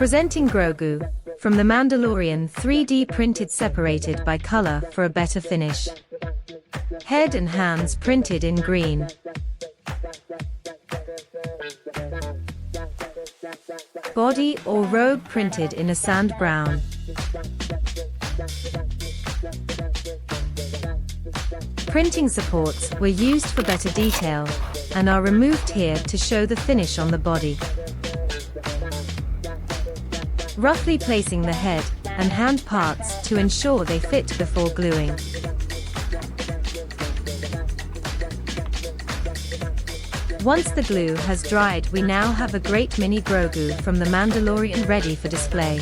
Presenting Grogu, from the Mandalorian 3D printed separated by color for a better finish. Head and hands printed in green. Body or robe printed in a sand brown. Printing supports were used for better detail, and are removed here to show the finish on the body. Roughly placing the head and hand parts to ensure they fit before gluing. Once the glue has dried, we now have a great mini Grogu from the Mandalorian ready for display.